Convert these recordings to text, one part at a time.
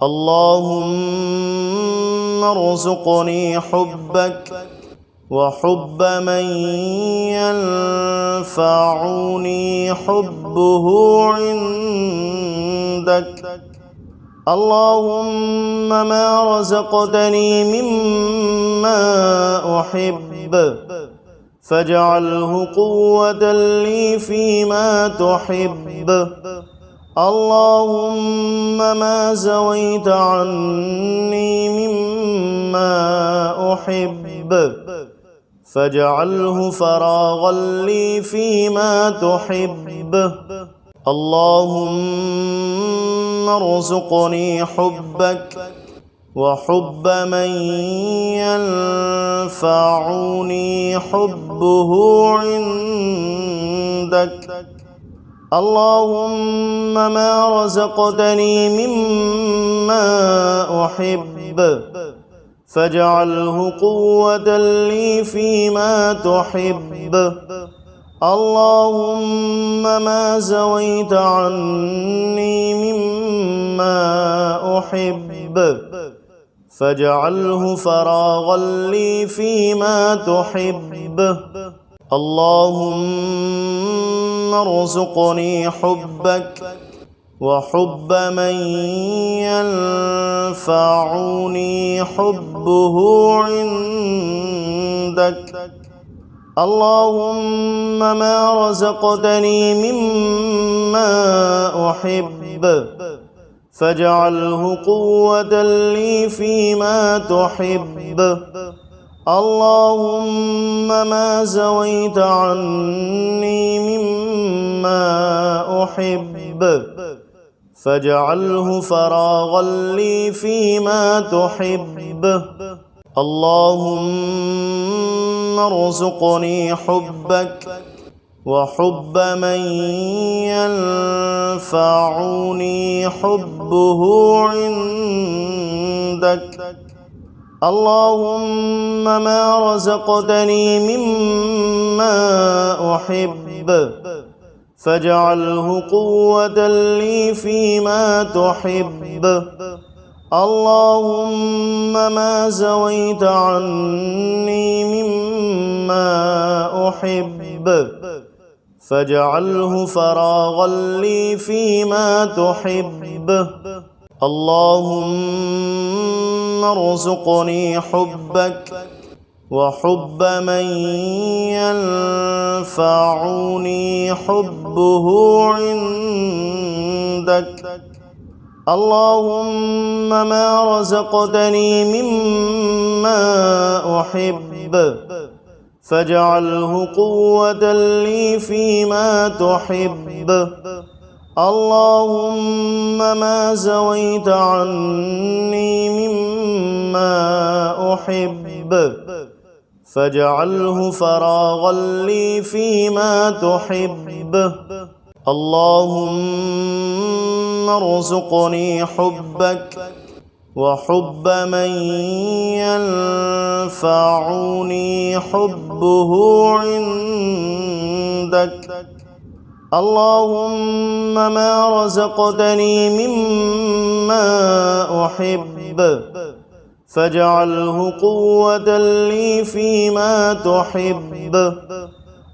اللهم ارزقني حبك وحب من ينفعني حبه عندك. اللهم ما رزقتني مما أحب فاجعله قوة لي فيما تحب. اللهم ما زويت عني مما أحب فاجعله فراغا لي فيما تحب. اللهم ارزقني حبك وحب من ينفعني حبه عندك. اللهم ما رزقتني مما أحب فاجعله قوة لي فيما تحب. اللهم ما زويت عني مما أحب فاجعله فراغا لي فيما تحب. اللهم ارزقني حبك وحب من ينفعني حبه عندك. اللهم ما رزقتني مما أحب فاجعله قوة لي فيما تحب. اللهم ما زويت عني مما أحب فاجعله فراغا لي فيما تحب. اللهم ارزقني حبك وحب من ينفعني حبه عندك. اللهم ما رزقتني مما أحب فاجعله قوة لي فيما تحب. اللهم ما زويت عني مما أحب فاجعله فراغا لي فيما تحب. اللهم ارزقني حبك وحب من ينفعني حبه عندك. اللهم ما رزقتني مما أحب فاجعله قوة لي فيما تحب. اللهم ما زويت عني مما أحب فاجعله فراغا لي فيما تحب. اللهم ارزقني حبك وحب من ينفعني حبه عندك. اللهم ما رزقتني مما أحب فاجعله قوة لي فيما تحب.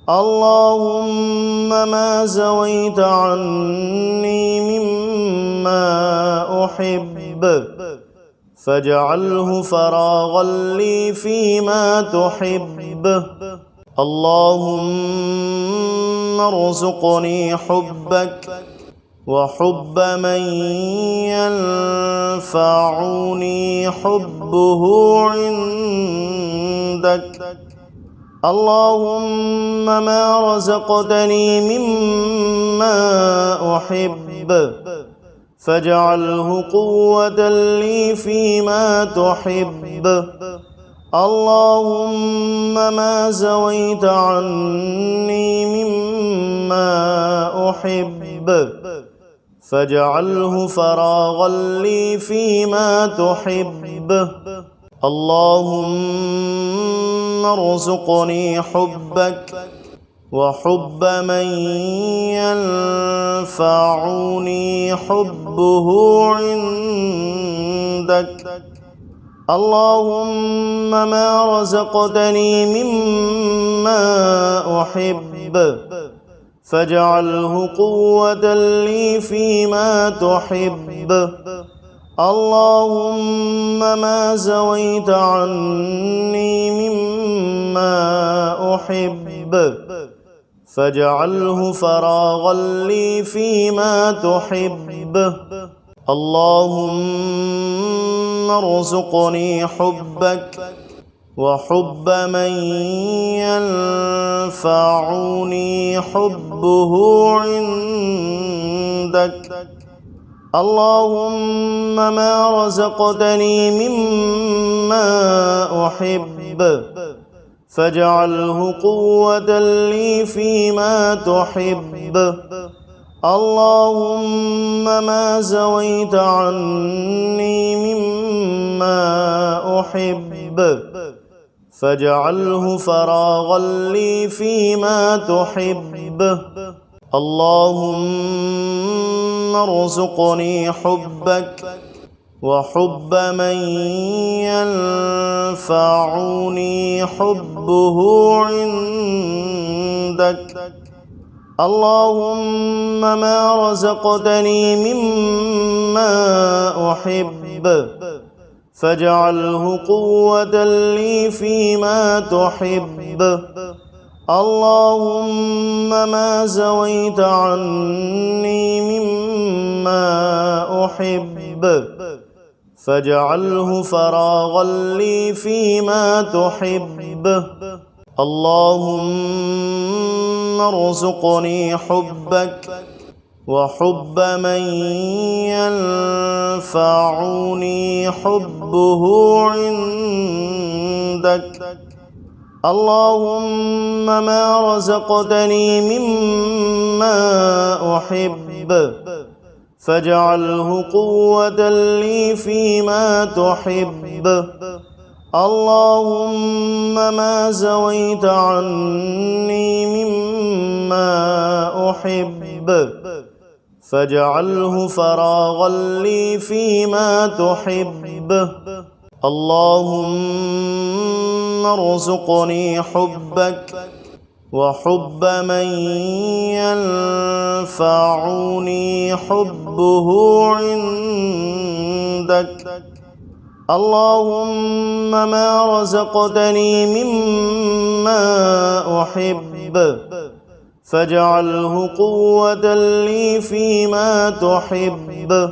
اللهم ما زويت عني مما أحب فاجعله فراغا لي فيما تحب. اللهم ارزقني حبك وحب من ينفعني حبه عندك. اللهم ما رزقتني مما أحب فاجعله قوة لي فيما تحب. اللهم ما زويت عني مما أحب فاجعله فراغا لي فيما تحب. اللهم ارزقني حبك وحب من ينفعني حبه عندك. عندك. اللهم ما رزقتني مما أحب فاجعله قوة لي فيما تحب. اللهم ما زويت عني مما أحب فاجعله فراغا لي فيما تحب. اللهم ارزقني حبك وحب من ينفعني حبه عندك. اللهم ما رزقتني مما أحب فاجعله قوة لي فيما تحب. اللهم ما زويت عني مما أحب فاجعله فراغا لي فيما تحب. اللهم ارزقني حبك وحب من ينفعني حبه عندك. اللهم ما رزقتني مما أحب فاجعله قوة لي فيما تحب. اللهم ما زويت عني مما أحب فاجعله فراغا لي فيما تحب. اللهم ارزقني حبك وحب من ينفعني حبه عندك. اللهم ما رزقتني مما أحب فاجعله قوة لي فيما تحب. اللهم ما زويت عني مما أحب فاجعله فراغا لي فيما تحب. اللهم ارزقني حبك وحب من ينفعني حبه عندك. اللهم ما رزقتني مما أحب فاجعله قوة لي فيما تحب. اللهم ما زويت عني مما أحب فاجعله فراغا لي فيما تحب. اللهم ما زويت عني مما أحب فاجعله فراغا لي فيما تحب. اللهم ارزقني حبك وحب من ينفعني حبه عندك. اللهم ما رزقتني مما أحب فاجعله قوة لي فيما تحب.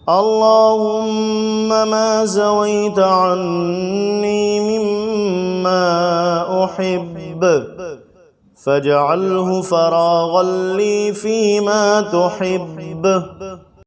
اللهم ما زويت عني مما أحب فاجعله فراغا لي فيما تحب.